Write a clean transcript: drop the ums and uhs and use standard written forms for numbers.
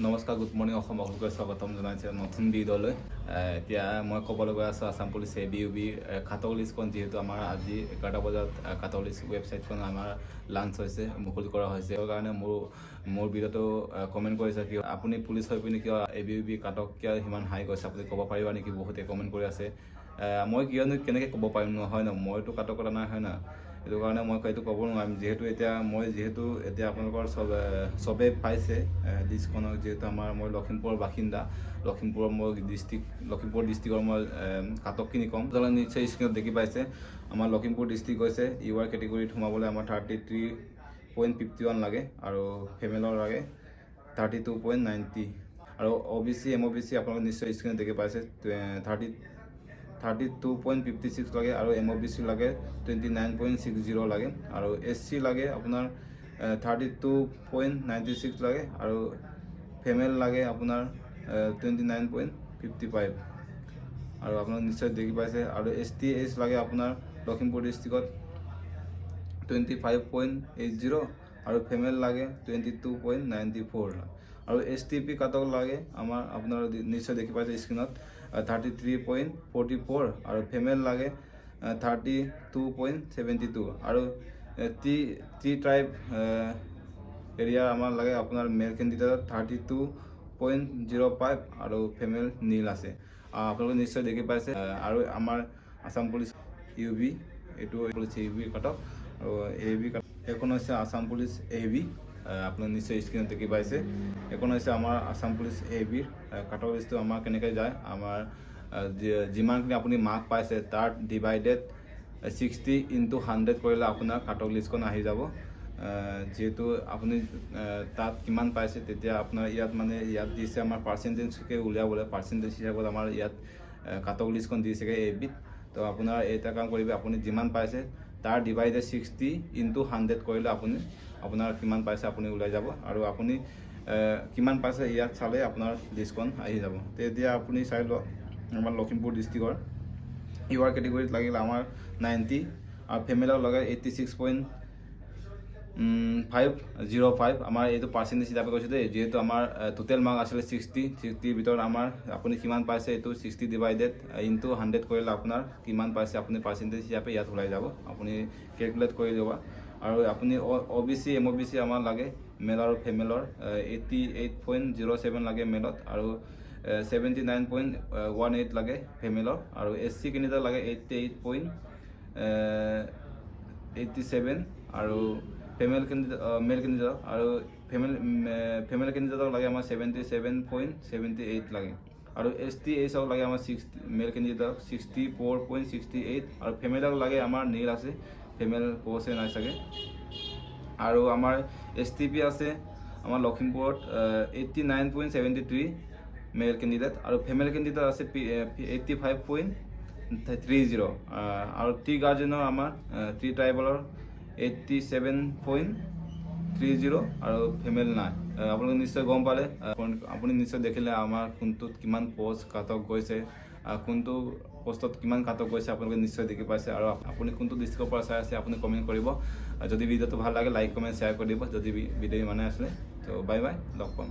নমস্কাৰ, good morning Assam সকলোকে স্বাগতম জনাইছে নতুন ভিডিঅ'লৈ। এতিয়া মই ক'বলৈ গৈ আছোঁ আছাম পুলিচ ABUB খাতক লিষ্টখন, যিহেতু আমাৰ আজি 11টা বজাত খাতক লিষ্ট ৱেবছাইটখন আমাৰ লাঞ্চ হৈছে, মুকলি কৰা হৈছে। সেইকাৰণে মোৰ ভিডিঅ'টো কমেণ্ট কৰিছে কিয় আপুনি পুলিচ হৈ পিনি কিয় ABUB কাটক কিয় সিমান হাই গৈছে, আপুনি ক'ব পাৰিবা নেকি? বহুতে কমেণ্ট কৰি আছে। মই কেনেকৈ ক'ব পাৰিম নহয় ন, মইতো কাটক কৰা নাই হয় না। সেইটো কাৰণে মই এইটো ক'ব নোৱাৰিম, যিহেতু এতিয়া আপোনালোকৰ চবেই পাইছে লিষ্টখনক। যিহেতু মই লখিমপুৰৰ বাসিন্দা, লখিমপুৰ ডিষ্ট্ৰিক্টৰ মই কাটকখিনি ক'ম। নিশ্চয় স্ক্ৰীণত দেখি পাইছে আমাৰ লখিমপুৰ ডিষ্ট্ৰিক্ট হৈছে UR কেটেগৰীত সোমাবলৈ আমাৰ 33.51 লাগে আৰু ফিমেলৰ লাগে 32.90 আৰু OBC MOBC আপোনালোকে নিশ্চয় স্ক্ৰীণত দেখি পাইছে 32.56 লাগে আৰু MOBC লাগে 29.60 লাগে আৰু SC লাগে আপোনাৰ 32.96 লাগে আৰু ফিমেল লাগে আপোনাৰ 29.55 আৰু আপোনালোকে নিশ্চয় দেখি পাইছে। আৰু STH লাগে আপোনাৰ লখিমপুৰ ডিষ্ট্ৰিক্টত 25.80 আৰু ফিমেল লাগে 22.94 আৰু STP কাটক লাগে আপোনাৰ নিশ্চয় দেখি পাইছে স্ক্ৰীণত 33.44 আৰু ফিমেল লাগে 32.72 আৰু টি ট্ৰাইব এৰিয়া আমাৰ লাগে আপোনাৰ মেল কেণ্ডিডেটত 32.05 আৰু ফিমেল নীল আছে। আপোনালোকে নিশ্চয় দেখি পাইছে। আৰু আমাৰ আছাম পুলিচ UB এইটো পুলিচ ABUB কাটক আৰু ABUB এইখন হৈছে আছাম পুলিচ AB। আপোনালোকে নিশ্চয় স্ক্ৰীণত দেখি পাইছে। এইখন হৈছে আমাৰ আছাম পুলিচ AB কাটক লিষ্টটো আমাৰ কেনেকৈ যায়। আমাৰ যিমানখিনি আপুনি মাৰ্ক পাইছে তাৰ ডিভাইডেড 60 × 100 কৰিলে আপোনাৰ কাটক লিষ্টখন আহি যাব। যিহেতু আপুনি তাত কিমান পাইছে, তেতিয়া আপোনাৰ ইয়াত দিছে আমাৰ পাৰ্চেণ্টেজকৈ উলিয়াবলৈ, পাৰ্চেণ্টেজ হিচাপত আমাৰ ইয়াত কাটক লিষ্টখন দিছেগৈ ABত। তো আপোনাৰ এটা কাম কৰিব, আপুনি যিমান পাইছে তাৰ ডিভাইডেড 60 × 100 কৰিলে আপোনাৰ কিমান পাইছে আপুনি ওলাই যাব আৰু আপুনি কিমান পাইছে ইয়াত চালে আপোনাৰ লিষ্টখন আহি যাব। তেতিয়া আপুনি চাই লওক আমাৰ লখিমপুৰ ডিষ্ট্ৰিক্টৰ UR কেটেগৰীত লাগিলে আমাৰ 90 আৰু ফিমেলৰ লগাই 86.505 আমাৰ এইটো পাৰ্চেণ্টেজ হিচাপে কৈছে দেই। যিহেতু আমাৰ টোটেল মাৰ্ক আছিলে 60ৰ ভিতৰত আপুনি কিমান পাইছে এইটো 60 ডিভাইডেড × 100 কৰিলে আপোনাৰ কিমান পাইছে আপুনি পাৰ্চেণ্টেজ হিচাপে ইয়াত ওলাই যাব, আপুনি কেলকুলেট কৰি ল'ব। আৰু আপুনি OBC MOBC আমাৰ লাগে মেল আৰু ফিমেলৰ 88.07 লাগে মেলত আৰু 79.18 লাগে ফিমেলৰ আৰু SC কেণ্ডিডেট লাগে 88.87 আৰু মেল কেণ্ডিডেট আৰু ফিমেল কেণ্ডিডেটক লাগে আমাৰ 77.78 লাগে আৰু STH লাগে আমাৰ মেল কেণ্ডিডেটক 64.68 আৰু ফিমেলক লাগে আমাৰ নীল আছে, ফিমেল প'ষ্টে নাই চাগে। আৰু আমাৰ STP আছে আমাৰ লখিমপুৰত 89.73 মেল কেণ্ডিডেট আৰু ফিমেল কেণ্ডিডেট আছে 85.30 আৰু টি গাৰ্জেনৰ আমাৰ টি ট্ৰাইবেলৰ 87.30 আৰু ফিমেল নাই। আপোনালোকে নিশ্চয় গম পালে, আপুনি নিশ্চয় দেখিলে আমাৰ কোনটোত কিমান পষ্ট কাটক গৈছে, কোনটো পষ্টত কিমান কাটক গৈছে আপোনালোকে নিশ্চয় দেখি পাইছে। আৰু আপুনি কোনটো ডিষ্ট্ৰিক্টৰ পৰা চাই আছে আপুনি কমেণ্ট কৰিব। যদি ভিডিঅ'টো ভাল লাগে লাইক কমেণ্ট শ্বেয়াৰ কৰি দিব। যদি ভিডিঅ' ইমানে আছিলে তো বাই বাই, লগ পাম।